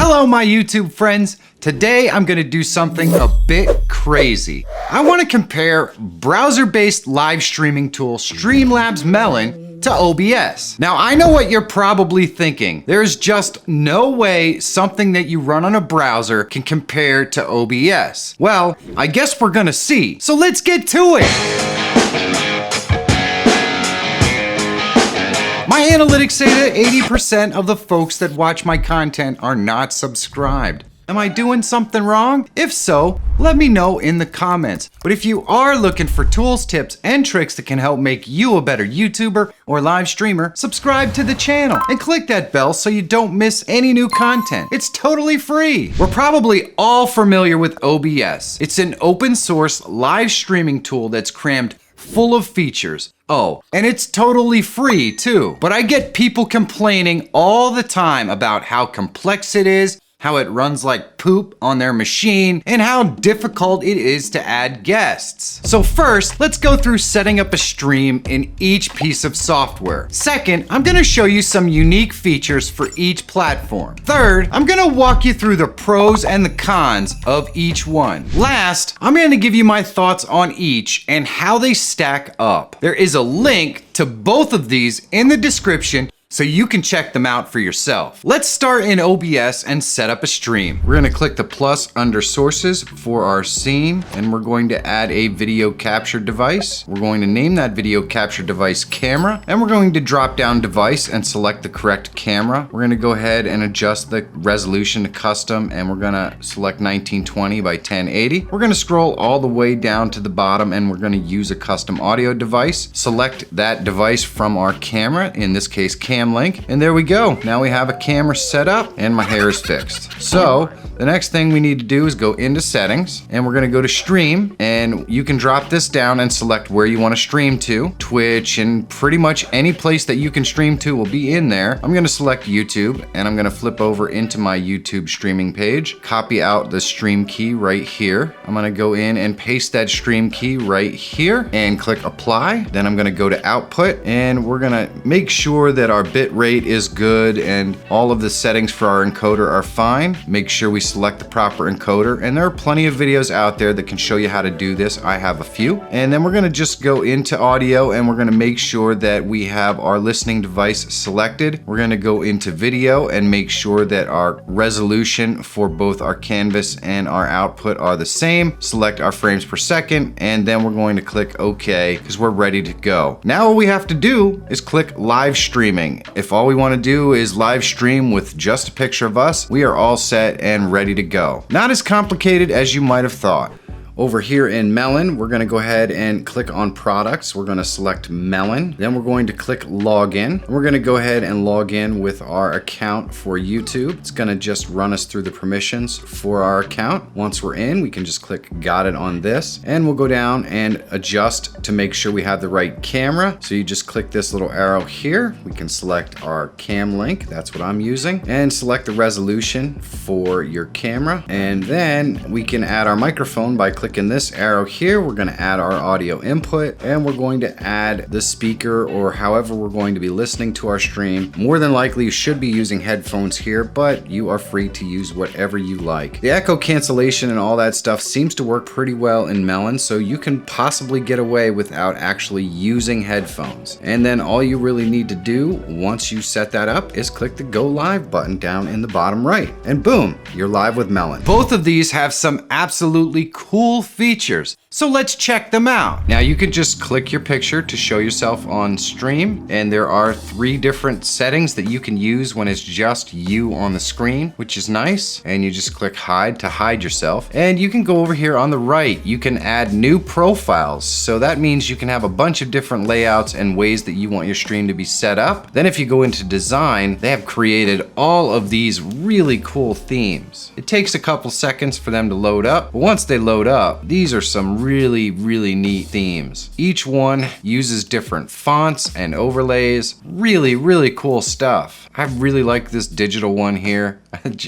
Hello my YouTube friends. Today I'm gonna do something a bit crazy. I wanna compare browser-based live streaming tool Streamlabs Melon to OBS. Now I know what you're probably thinking. There's just no way something that you run on a browser can compare to OBS. Well, I guess we're gonna see. So let's get to it. My analytics say that 80% of the folks that watch my content are not subscribed. Am I doing something wrong? If so, let me know in the comments. But if you are looking for tools, tips, and tricks that can help make you a better YouTuber or live streamer, subscribe to the channel and click that bell so you don't miss any new content. It's totally free. We're probably all familiar with OBS. It's an open source live streaming tool that's crammed full of features. Oh, and it's totally free too. But I get people complaining all the time about how complex it is, how it runs like poop on their machine, and how difficult it is to add guests. So first, let's go through setting up a stream in each piece of software. Second, I'm gonna show you some unique features for each platform. Third, I'm gonna walk you through the pros and the cons of each one. Last, I'm gonna give you my thoughts on each and how they stack up. There is a link to both of these in the description, so you can check them out for yourself. Let's start in OBS and set up a stream. We're gonna click the plus under sources for our scene, and we're going to add a video capture device. We're going to name that video capture device camera, and we're going to drop down device and select the correct camera. We're gonna go ahead and adjust the resolution to custom, and we're gonna select 1920 by 1080. We're gonna scroll all the way down to the bottom, and we're gonna use a custom audio device. Select that device from our camera, in this case cam link, and there we go. Now we have a camera set up and my hair is fixed. So the next thing we need to do is go into settings, and we're gonna go to stream, and you can drop this down and select where you wanna stream to. Twitch and pretty much any place that you can stream to will be in there. I'm gonna select YouTube, and I'm gonna flip over into my YouTube streaming page, copy out the stream key right here. I'm gonna go in and paste that stream key right here and click apply. Then I'm gonna go to output, and we're gonna make sure that our bit rate is good and all of the settings for our encoder are fine. Make sure we select the proper encoder, and there are plenty of videos out there that can show you how to do this. I have a few. And then we're gonna just go into audio, and we're gonna make sure that we have our listening device selected. We're gonna go into video and make sure that our resolution for both our canvas and our output are the same. Select our frames per second, and then we're going to click OK because we're ready to go. Now all we have to do is click live streaming. If all we want to do is live stream with just a picture of us, we are all set and ready to go. Not as complicated as you might have thought. Over here in Melon, we're gonna go ahead and click on products. We're gonna select Melon. Then we're going to click login. We're gonna go ahead and log in with our account for YouTube. It's gonna just run us through the permissions for our account. Once we're in, we can just click got it on this, and we'll go down and adjust to make sure we have the right camera. So you just click this little arrow here. We can select our cam link. That's what I'm using, and select the resolution for your camera. And then we can add our microphone by clicking this arrow here. We're going to add our audio input, and we're going to add the speaker, or however we're going to be listening to our stream. More than likely you should be using headphones here, but you are free to use whatever you like. The echo cancellation and all that stuff seems to work pretty well in Melon, so you can possibly get away without actually using headphones. And then all you really need to do once you set that up is click the go live button down in the bottom right, and boom, you're live with Melon. Both of these have some absolutely cool features, so let's check them out. Now you can just click your picture to show yourself on stream, and there are 3 different settings that you can use when it's just you on the screen, which is nice. And you just click hide to hide yourself, and you can go over here on the right. You can add new profiles, so that means you can have a bunch of different layouts and ways that you want your stream to be set up. Then if you go into design, they have created all of these really cool themes. It takes a couple seconds for them to load up, but once they load up, these are some really, really neat themes. Each one uses different fonts and overlays. Really, really cool stuff. I really like this digital one here.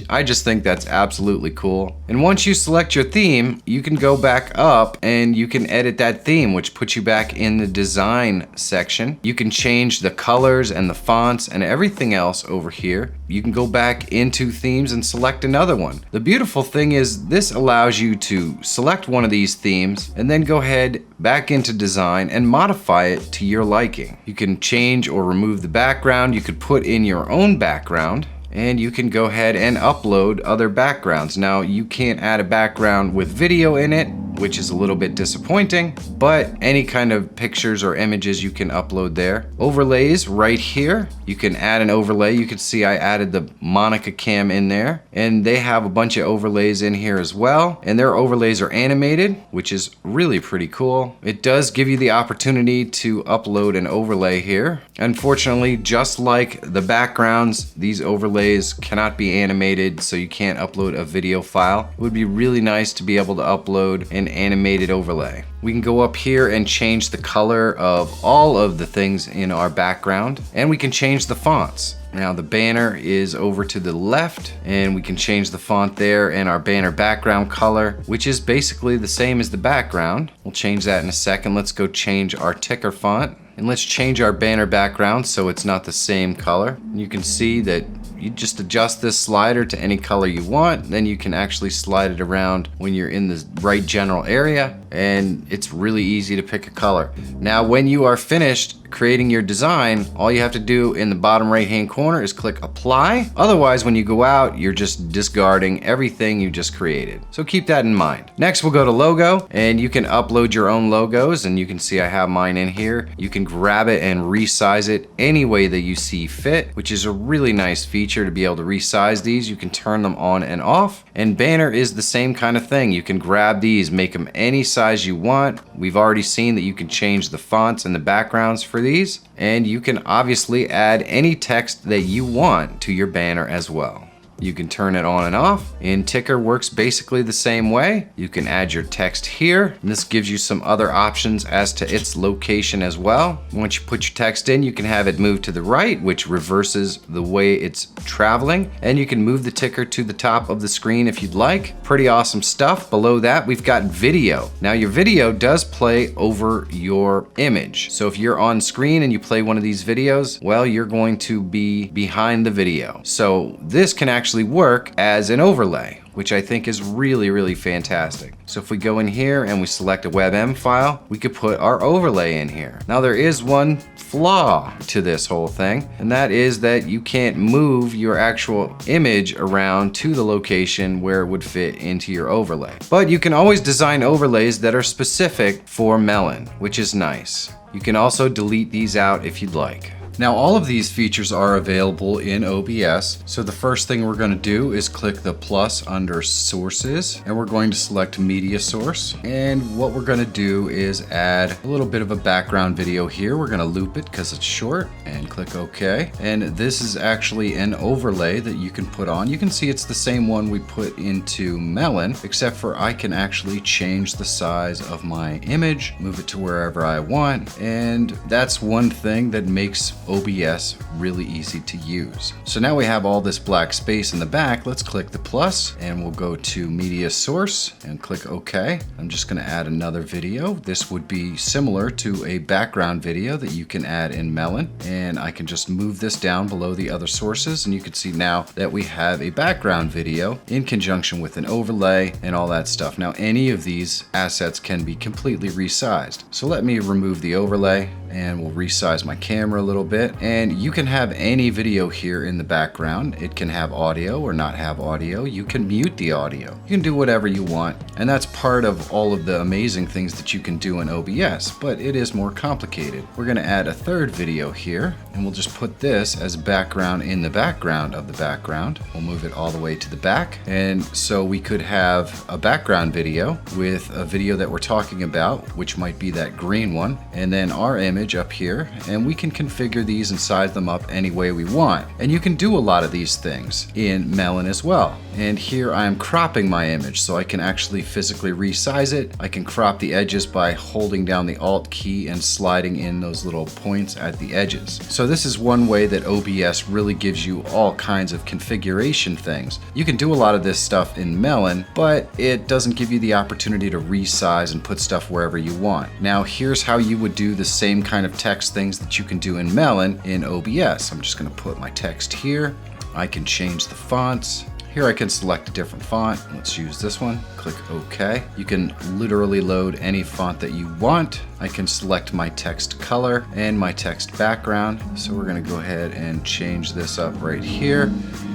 I just think that's absolutely cool. And once you select your theme, you can go back up and you can edit that theme, which puts you back in the design section. You can change the colors and the fonts and everything else over here. You can go back into themes and select another one. The beautiful thing is this allows you to select one of these themes and then go ahead back into design and modify it to your liking. You can change or remove the background. You could put in your own background, and you can go ahead and upload other backgrounds. Now, you can't add a background with video in it, which is a little bit disappointing, but any kind of pictures or images you can upload there. Overlays right here. You can add an overlay. You can see I added the Monica cam in there, and they have a bunch of overlays in here as well. And their overlays are animated, which is really pretty cool. It does give you the opportunity to upload an overlay here. Unfortunately, just like the backgrounds, these overlays cannot be animated, so you can't upload a video file. It would be really nice to be able to upload an animated overlay. We can go up here and change the color of all of the things in our background, and we can change the fonts. Now the banner is over to the left, and we can change the font there and our banner background color, which is basically the same as the background. We'll change that in a second. Let's go change our ticker font, and let's change our banner background so it's not the same color. And you can see that you just adjust this slider to any color you want, then you can actually slide it around when you're in the right general area, and it's really easy to pick a color. Now when you are finished creating your design, all you have to do in the bottom right hand corner is click apply. Otherwise, when you go out, you're just discarding everything you just created. So keep that in mind. Next, we'll go to logo, and you can upload your own logos, and you can see I have mine in here. You can grab it and resize it any way that you see fit, which is a really nice feature to be able to resize these. You can turn them on and off. And banner is the same kind of thing. You can grab these, make them any size you want. We've already seen that you can change the fonts and the backgrounds for these, and you can obviously add any text that you want to your banner as well. You can turn it on and off, and ticker works basically the same way. You can add your text here, and this gives you some other options as to its location as well. Once you put your text in, you can have it move to the right, which reverses the way it's traveling, and you can move the ticker to the top of the screen if you'd like. Pretty awesome stuff. Below that, we've got video. Now your video does play over your image. So if you're on screen and you play one of these videos, well, you're going to be behind the video. So this can actually work as an overlay, which I think is really, really fantastic. So if we go in here and we select a WebM file, we could put our overlay in here. Now there is one flaw to this whole thing, and that is that you can't move your actual image around to the location where it would fit into your overlay. But you can always design overlays that are specific for Melon, which is nice. You can also delete these out if you'd like. Now all of these features are available in OBS, so the first thing we're going to do is click the plus under sources, and we're going to select media source, and what we're going to do is add a little bit of a background video here. We're going to loop it because it's short, and click OK. And this is actually an overlay that you can put on. You can see it's the same one we put into Melon, except for I can actually change the size of my image, move it to wherever I want, and that's one thing that makes OBS really easy to use. So now we have all this black space in the back. Let's click the plus, and we'll go to media source and click OK. I'm just going to add another video. This would be similar to a background video that you can add in Melon, and I can just move this down below the other sources, and you can see now that we have a background video in conjunction with an overlay and all that stuff. Now any of these assets can be completely resized. So let me remove the overlay, and we'll resize my camera a little bit, and you can have any video here in the background. It can have audio or not have audio. You can mute the audio. You can do whatever you want, and that's part of all of the amazing things that you can do in OBS, but it is more complicated. We're going to add a third video here, and we'll just put this as background in the background of the background. We'll move it all the way to the back, and so we could have a background video with a video that we're talking about, which might be that green one, and then our image image up here, and we can configure these and size them up any way we want. And you can do a lot of these things in Melon as well. And here I am cropping my image, so I can actually physically resize it. I can crop the edges by holding down the Alt key and sliding in those little points at the edges. So this is one way that OBS really gives you all kinds of configuration things. You can do a lot of this stuff in Melon, but it doesn't give you the opportunity to resize and put stuff wherever you want. Now here's how you would do the same kind of text things that you can do in Melon in OBS. I'm just gonna put my text here. I can change the fonts. Here I can select a different font. Let's use this one. Click OK. You can literally load any font that you want. I can select my text color and my text background. So we're gonna go ahead and change this up right here.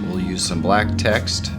We'll use some black text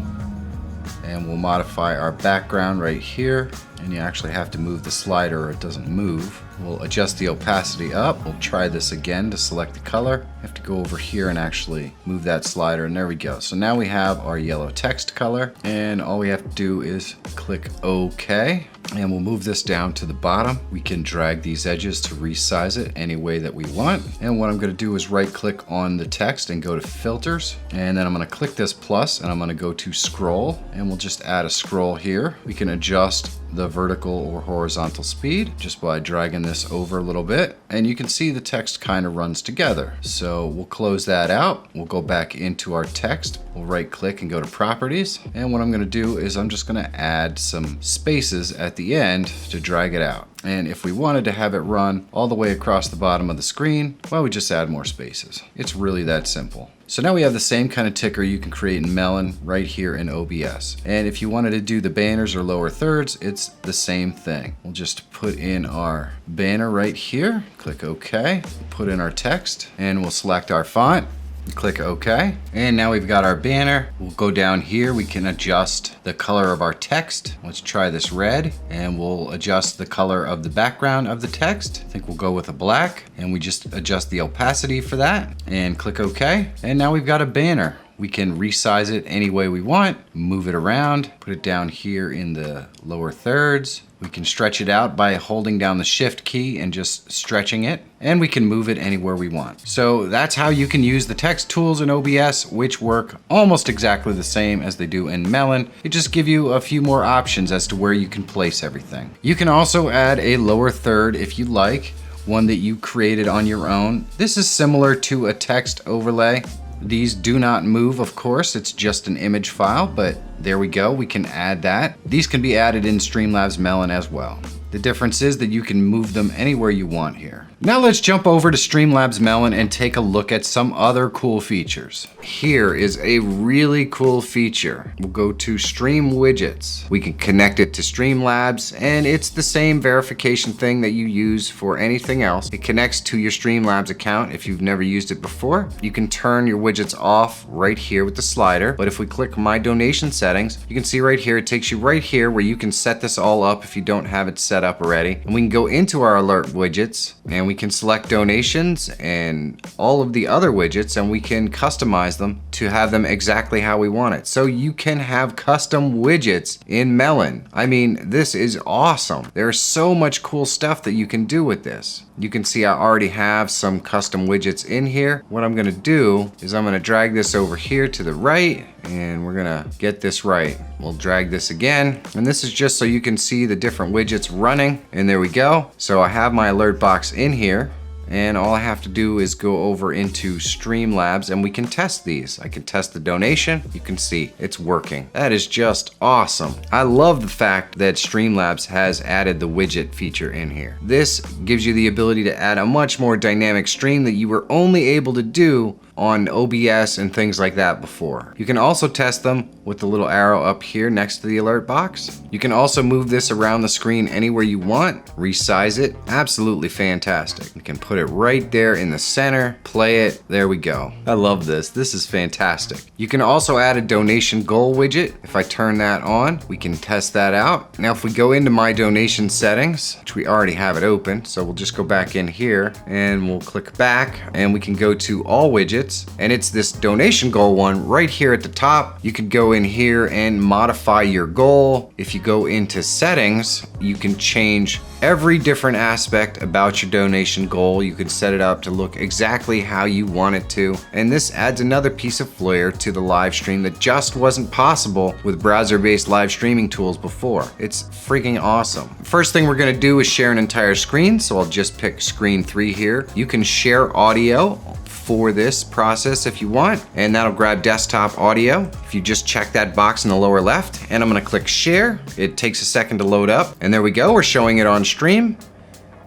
and we'll modify our background right here. And you actually have to move the slider or it doesn't move. We'll adjust the opacity up. We'll try this again to select the color. You have to go over here and actually move that slider, and there we go. So now we have our yellow text color, and all we have to do is click OK. And we'll move this down to the bottom. We can drag these edges to resize it any way that we want. And what I'm gonna do is right click on the text and go to filters. And then I'm gonna click this plus and I'm gonna go to scroll, and we'll just add a scroll here. We can adjust the vertical or horizontal speed just by dragging this over a little bit, and you can see the text kind of runs together. So we'll close that out. We'll go back into our text. We'll right click and go to properties. And what I'm gonna do is I'm just gonna add some spaces at the end to drag it out. And if we wanted to have it run all the way across the bottom of the screen, well, we just add more spaces. It's really that simple. So now we have the same kind of ticker you can create in Melon right here in OBS. And if you wanted to do the banners or lower thirds, it's the same thing. We'll just put in our banner right here, click OK, put in our text, and we'll select our font. Click OK. And now we've got our banner. We'll go down here. We can adjust the color of our text. Let's try this red, and we'll adjust the color of the background of the text. I think we'll go with a black, and we just adjust the opacity for that and click OK. And now we've got a banner. We can resize it any way we want, move it around, put it down here in the lower thirds. We can stretch it out by holding down the Shift key and just stretching it, and we can move it anywhere we want. So that's how you can use the text tools in OBS, which work almost exactly the same as they do in Melon. It just gives you a few more options as to where you can place everything. You can also add a lower third if you like, one that you created on your own. This is similar to a text overlay. These do not move, of course, it's just an image file, but there we go, we can add that. These can be added in Streamlabs Melon as well. The difference is that you can move them anywhere you want here. Now let's jump over to Streamlabs Melon and take a look at some other cool features. Here is a really cool feature. We'll go to Stream Widgets. We can connect it to Streamlabs, and it's the same verification thing that you use for anything else. It connects to your Streamlabs account if you've never used it before. You can turn your widgets off right here with the slider, but if we click My Donation Settings, you can see right here, it takes you right here where you can set this all up if you don't have it set up already. And we can go into our alert widgets, and we can select donations and all of the other widgets, and we can customize them to have them exactly how we want it. So you can have custom widgets in Melon. I mean, this is awesome. There's so much cool stuff that you can do with this. You can see I already have some custom widgets in here. What I'm gonna do is I'm gonna drag this over here to the right, and we're gonna get this right. We'll drag this again, and this is just so you can see the different widgets running, and there we go. So I have my alert box in here, and all I have to do is go over into Streamlabs and we can test these. I can test the donation. You can see it's working. That is just awesome. I love the fact that Streamlabs has added the widget feature in here. This gives you the ability to add a much more dynamic stream that you were only able to do on OBS and things like that before. You can also test them with the little arrow up here next to the alert box. You can also move this around the screen anywhere you want, resize it. Absolutely fantastic. You can put it right there in the center, play it, there we go. I love this, this is fantastic. You can also add a donation goal widget. If I turn that on, we can test that out. Now if we go into my donation settings, which we already have it open, so we'll just go back in here and we'll click back and we can go to all widgets. widgets, and it's this donation goal one right here at the top. You could go in here and modify your goal. If you go into settings, you can change every different aspect about your donation goal. You can set it up to look exactly how you want it to, and this adds another piece of flair to the live stream that just wasn't possible with browser-based live streaming tools before. It's freaking awesome. First thing we're gonna do is share an entire screen, so I'll just pick screen 3 here. You can share audio for this process if you want, and that'll grab desktop audio. If you just check that box in the lower left, and I'm gonna click share. It takes a second to load up, and there we go, we're showing it on stream.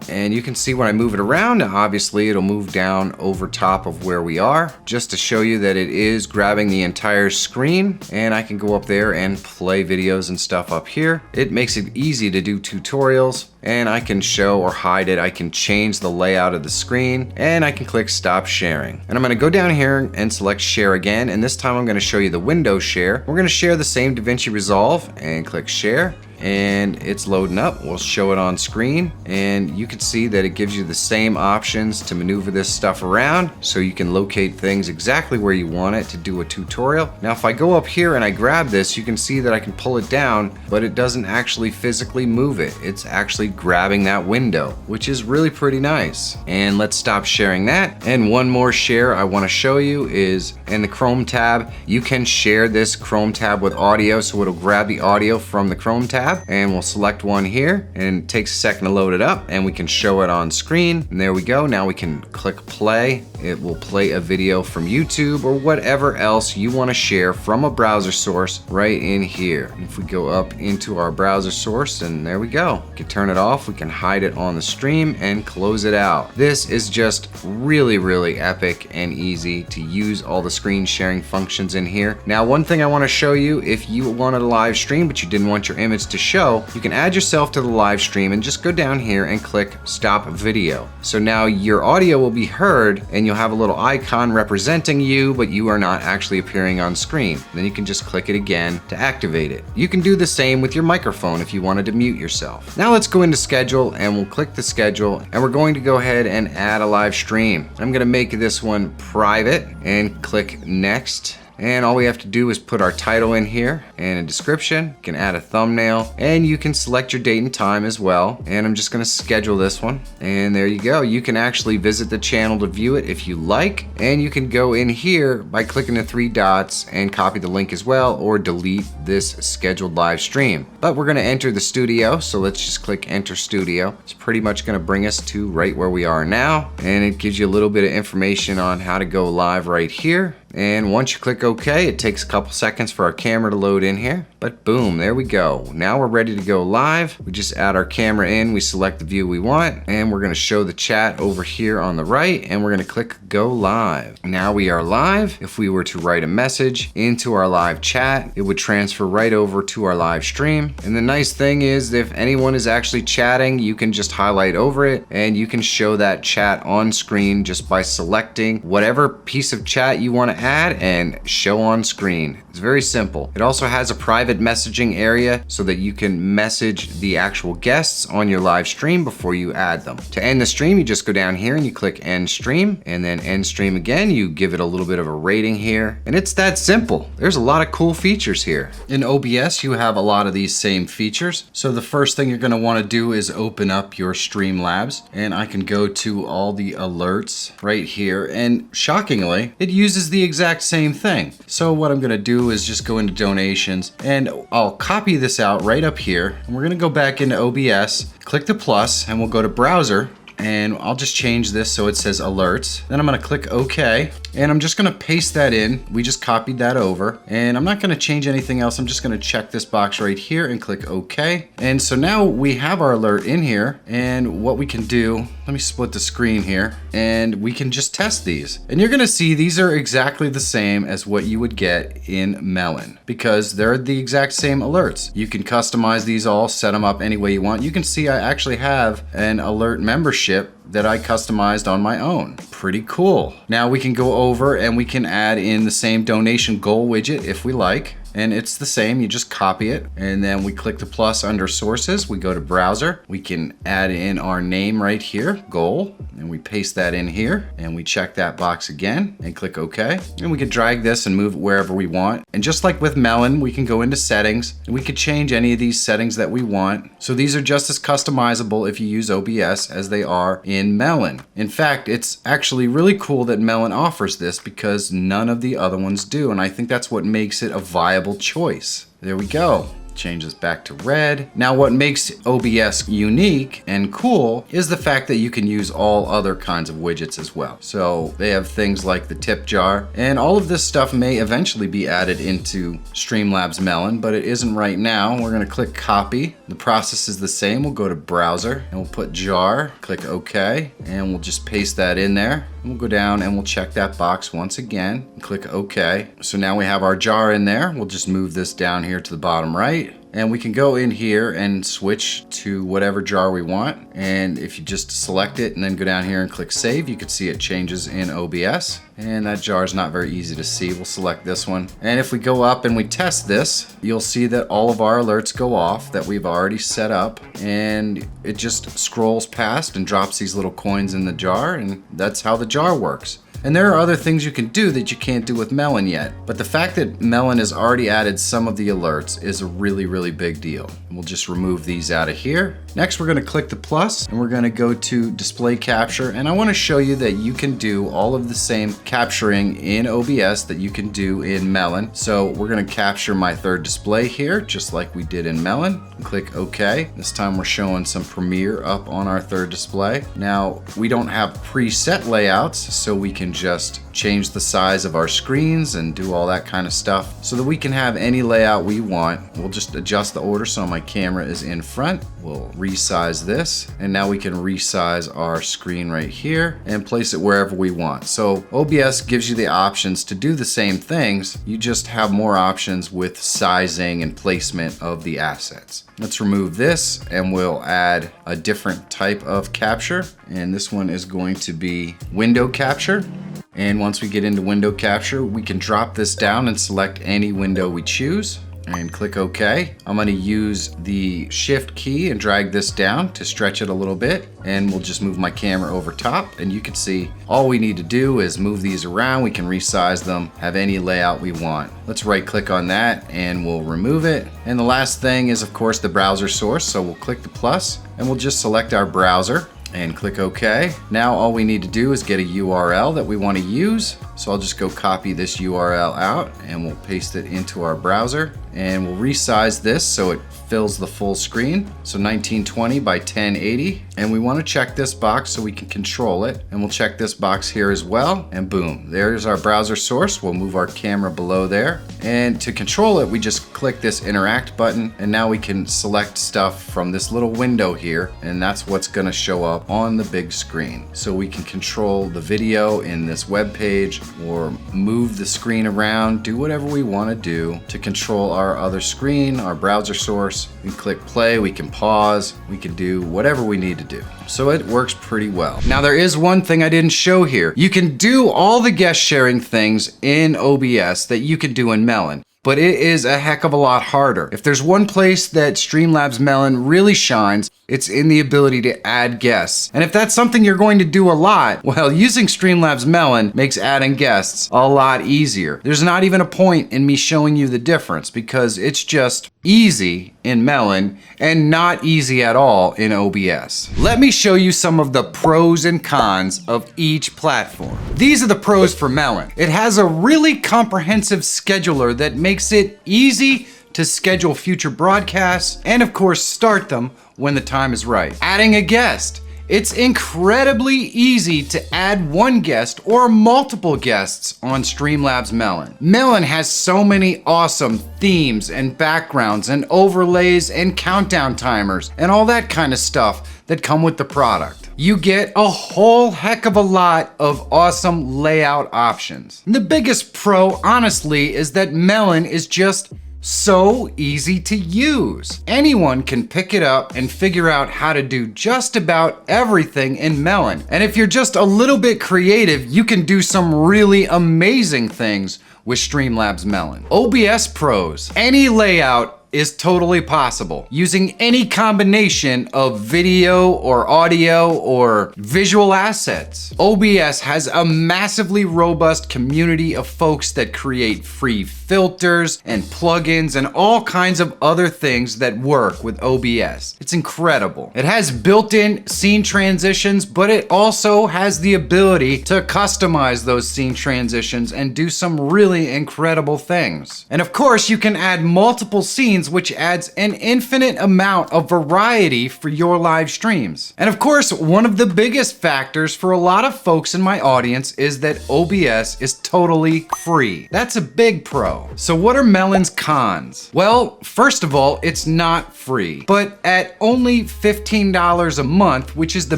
And you can see when I move it around, obviously it'll move down over top of where we are, just to show you that it is grabbing the entire screen, and I can go up there and play videos and stuff up here. It makes it easy to do tutorials, and I can show or hide it. I can change the layout of the screen, and I can click stop sharing. And I'm gonna go down here and select share again, and this time I'm gonna show you the window share. We're gonna share the same DaVinci Resolve and click share. And it's loading up. We'll show it on screen, and you can see that it gives you the same options to maneuver this stuff around, so you can locate things exactly where you want it to do a tutorial. Now if I go up here and I grab this, you can see that I can pull it down, but it doesn't actually physically move it. It's actually grabbing that window, which is really pretty nice. And let's stop sharing that. And one more share I want to show you is in the Chrome tab. You can share this Chrome tab with audio, so it'll grab the audio from the Chrome tab, and we'll select one here, and it takes a second to load it up, and we can show it on screen. And there we go. Now we can click play. It will play a video from YouTube or whatever else you want to share from a browser source right in here. If we go up into our browser source, and there we go. We can turn it off, we can hide it on the stream and close it out. This is just really, really epic and easy to use all the screen sharing functions in here. Now, one thing I want to show you, if you wanted a live stream but you didn't want your image to show, you can add yourself to the live stream and just go down here and click stop video. So now your audio will be heard, and you'll have a little icon representing you, but you are not actually appearing on screen. Then you can just click it again to activate it. You can do the same with your microphone if you wanted to mute yourself. Now let's go into schedule, and we'll click the schedule, and we're going to go ahead and add a live stream. I'm gonna make this one private and click next. And all we have to do is put our title in here and a description. You can add a thumbnail, and you can select your date and time as well. And I'm just gonna schedule this one. And there you go. You can actually visit the channel to view it if you like. And you can go in here by clicking the 3 dots and copy the link as well, or delete this scheduled live stream. But we're gonna enter the studio, so let's just click enter studio. It's pretty much gonna bring us to right where we are now. And it gives you a little bit of information on how to go live right here. And once you click OK, it takes a couple seconds for our camera to load in here. But boom, there we go. Now we're ready to go live. We just add our camera in, we select the view we want, and we're gonna show the chat over here on the right, and we're gonna click go live. Now we are live. If we were to write a message into our live chat, it would transfer right over to our live stream. And the nice thing is, if anyone is actually chatting, you can just highlight over it, and you can show that chat on screen just by selecting whatever piece of chat you want to add and show on screen. It's very simple. It also has a private messaging area so that you can message the actual guests on your live stream before you add them. To end the stream, you just go down here and you click end stream, and then end stream again. You give it a little bit of a rating here, and it's that simple. There's a lot of cool features here. In OBS, you have a lot of these same features. So the first thing you're going to want to do is open up your Streamlabs, and I can go to all the alerts right here, and shockingly, it uses the exact same thing. So what I'm going to do is just go into donations, and I'll copy this out right up here, and we're going to go back into OBS, click the plus, and we'll go to browser, and I'll just change this so it says alerts. Then I'm gonna click OK, and I'm just gonna paste that in. We just copied that over, and I'm not gonna change anything else. I'm just gonna check this box right here and click OK. And so now we have our alert in here, and what we can do, let me split the screen here, and we can just test these. And you're gonna see these are exactly the same as what you would get in Melon, because they're the exact same alerts. You can customize these all, set them up any way you want. You can see I actually have an alert membership that I customized on my own. Pretty cool. Now we can go over and we can add in the same donation goal widget if we like. and it's the same. You just copy it, and then we click the plus under sources. We go to browser. We can add in our name right here, goal, and we paste that in here, and we check that box again and click OK. And we can drag this and move it wherever we want. And just like with Melon, we can go into settings and we could change any of these settings that we want. So these are just as customizable if you use OBS as they are in Melon. In fact, it's actually really cool that Melon offers this because none of the other ones do. And I think that's what makes it a viable choice. There we go. Change this back to red. Now what makes OBS unique and cool is the fact that you can use all other kinds of widgets as well. So they have things like the tip jar, and all of this stuff may eventually be added into Streamlabs Melon, but it isn't right now. We're gonna click copy. The process is the same. We'll go to browser and we'll put jar, click OK, and we'll just paste that in there. We'll go down and we'll check that box once again and click OK. So now we have our jar in there. We'll just move this down here to the bottom right. And we can go in here and switch to whatever jar we want. And if you just select it and then go down here and click save, you can see it changes in OBS. And that jar is not very easy to see. We'll select this one. And if we go up and we test this, you'll see that all of our alerts go off that we've already set up. And it just scrolls past and drops these little coins in the jar. And that's how the jar works. And there are other things you can do that you can't do with Melon yet. But the fact that Melon has already added some of the alerts is a really, really big deal. We'll just remove these out of here. Next, we're gonna click the plus and we're gonna go to display capture. And I wanna show you that you can do all of the same capturing in OBS that you can do in Melon. So we're gonna capture my third display here, just like we did in Melon. Click OK. This time we're showing some Premiere up on our third display. Now, we don't have preset layouts, so we can just change the size of our screens and do all that kind of stuff so that we can have any layout we want. We'll just adjust the order so my camera is in front. We'll resize this, and now we can resize our screen right here and place it wherever we want. So OBS gives you the options to do the same things. You just have more options with sizing and placement of the assets. Let's remove this and we'll add a different type of capture. And this one is going to be window capture. And once we get into window capture, we can drop this down and select any window we choose and click OK. I'm going to use the shift key and drag this down to stretch it a little bit, and we'll just move my camera over top, and you can see all we need to do is move these around. We can resize them, have any layout we want. Let's right click on that and we'll remove it. And the last thing is of course the browser source. So we'll click the plus and we'll just select our browser and click OK. Now all we need to do is get a URL that we want to use. So I'll just go copy this URL out and we'll paste it into our browser, and we'll resize this so it fills the full screen. So 1920 by 1080. And we want to check this box so we can control it. And we'll check this box here as well. And boom, there's our browser source. We'll move our camera below there. And to control it, we just click this interact button. And now we can select stuff from this little window here. And that's what's going to show up on the big screen. So we can control the video in this web page or move the screen around, do whatever we want to do to control our other screen, our browser source. We click play, we can pause, we can do whatever we need to do. So it works pretty well. Now there is one thing I didn't show here. You can do all the guest sharing things in OBS that you can do in Melon, but it is a heck of a lot harder. If there's one place that Streamlabs Melon really shines, it's in the ability to add guests. And if that's something you're going to do a lot, well, using Streamlabs Melon makes adding guests a lot easier. There's not even a point in me showing you the difference because it's just easy in Melon and not easy at all in OBS. Let me show you some of the pros and cons of each platform. These are the pros for Melon. It has a really comprehensive scheduler that makes it easy to schedule future broadcasts and of course start them when the time is right. Adding a guest. It's incredibly easy to add one guest or multiple guests on Streamlabs Melon. Melon has so many awesome themes and backgrounds and overlays and countdown timers and all that kind of stuff that come with the product. You get a whole heck of a lot of awesome layout options. And the biggest pro, honestly, is that Melon is just so easy to use. Anyone can pick it up and figure out how to do just about everything in Melon. And if you're just a little bit creative, you can do some really amazing things with Streamlabs Melon. OBS pros, any layout is totally possible. Using any combination of video or audio or visual assets. OBS has a massively robust community of folks that create free filters and plugins and all kinds of other things that work with OBS. It's incredible. It has built-in scene transitions, but it also has the ability to customize those scene transitions and do some really incredible things. And of course, you can add multiple scenes, which adds an infinite amount of variety for your live streams. And of course, one of the biggest factors for a lot of folks in my audience is that OBS is totally free. That's a big pro. So what are Melon's cons? Well, first of all, it's not free, but at only $15 a month, which is the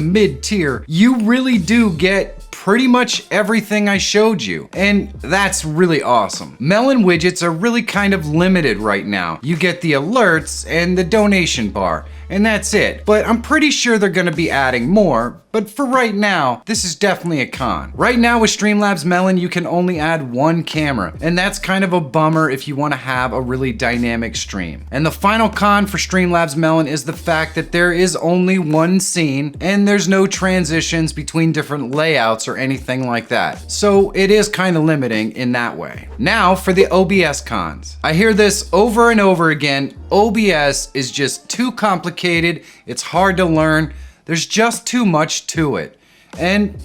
mid-tier, you really do get pretty much everything I showed you, and that's really awesome. Melon widgets are really kind of limited right now. You get the alerts and the donation bar, and that's it. But I'm pretty sure they're gonna be adding more, but for right now, this is definitely a con. Right now with Streamlabs Melon, you can only add one camera, and that's kind of a bummer if you wanna have a really dynamic stream. And the final con for Streamlabs Melon is the fact that there is only one scene, and there's no transitions between different layouts or anything like that. So it is kind of limiting in that way. Now for the OBS cons. I hear this over and over again. OBS is just too complicated. It's hard to learn. There's just too much to it. And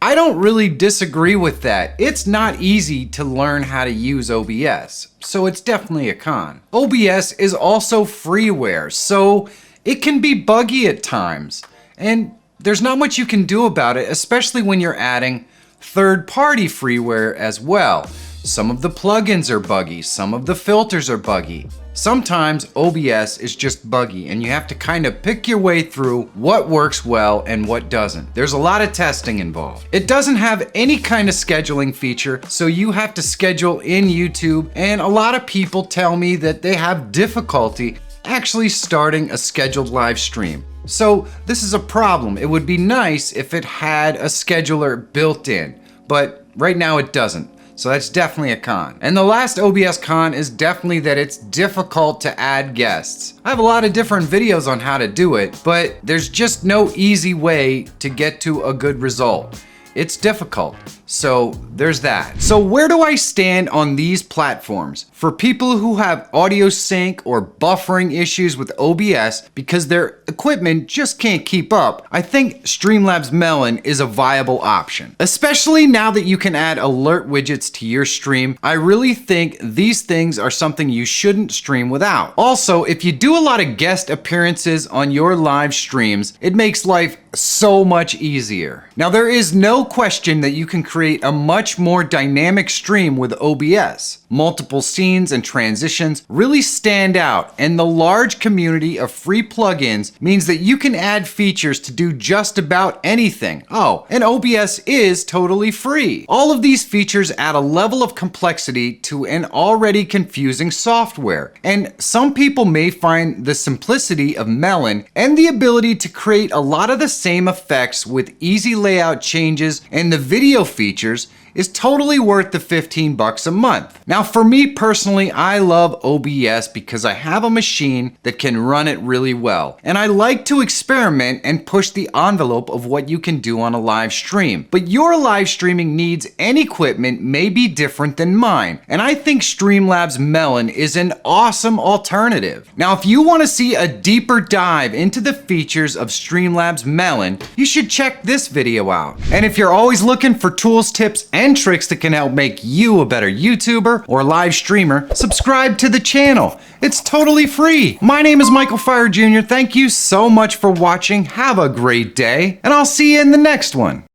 I don't really disagree with that. It's not easy to learn how to use OBS, so it's definitely a con. OBS is also freeware, so it can be buggy at times. And there's not much you can do about it, especially when you're adding third-party freeware as well. Some of the plugins are buggy, some of the filters are buggy. Sometimes OBS is just buggy and you have to kind of pick your way through what works well and what doesn't. There's a lot of testing involved. It doesn't have any kind of scheduling feature, so you have to schedule in YouTube, and a lot of people tell me that they have difficulty actually starting a scheduled live stream. So this is a problem. It would be nice if it had a scheduler built in, but right now it doesn't. So that's definitely a con. And the last OBS con is definitely that it's difficult to add guests. I have a lot of different videos on how to do it, but there's just no easy way to get to a good result. It's difficult. So there's that. So where do I stand on these platforms? For people who have audio sync or buffering issues with OBS because their equipment just can't keep up, I think Streamlabs Melon is a viable option. Especially now that you can add alert widgets to your stream, I really think these things are something you shouldn't stream without. Also, if you do a lot of guest appearances on your live streams, it makes life so much easier. Now there is no question that you can create a much more dynamic stream with OBS. Multiple scenes and transitions really stand out, and the large community of free plugins means that you can add features to do just about anything. Oh, and OBS is totally free. All of these features add a level of complexity to an already confusing software, and some people may find the simplicity of Melon and the ability to create a lot of the same effects with easy layout changes and the video features is totally worth the $15 a month. Now for me personally, I love OBS because I have a machine that can run it really well. And I like to experiment and push the envelope of what you can do on a live stream. But your live streaming needs and equipment may be different than mine. And I think Streamlabs Melon is an awesome alternative. Now if you want to see a deeper dive into the features of Streamlabs Melon, you should check this video out. And if you're always looking for tools, tips, and tricks that can help make you a better YouTuber or live streamer, subscribe to the channel. It's totally free. My name is Michael Fire Jr. Thank you so much for watching. Have a great day, and I'll see you in the next one.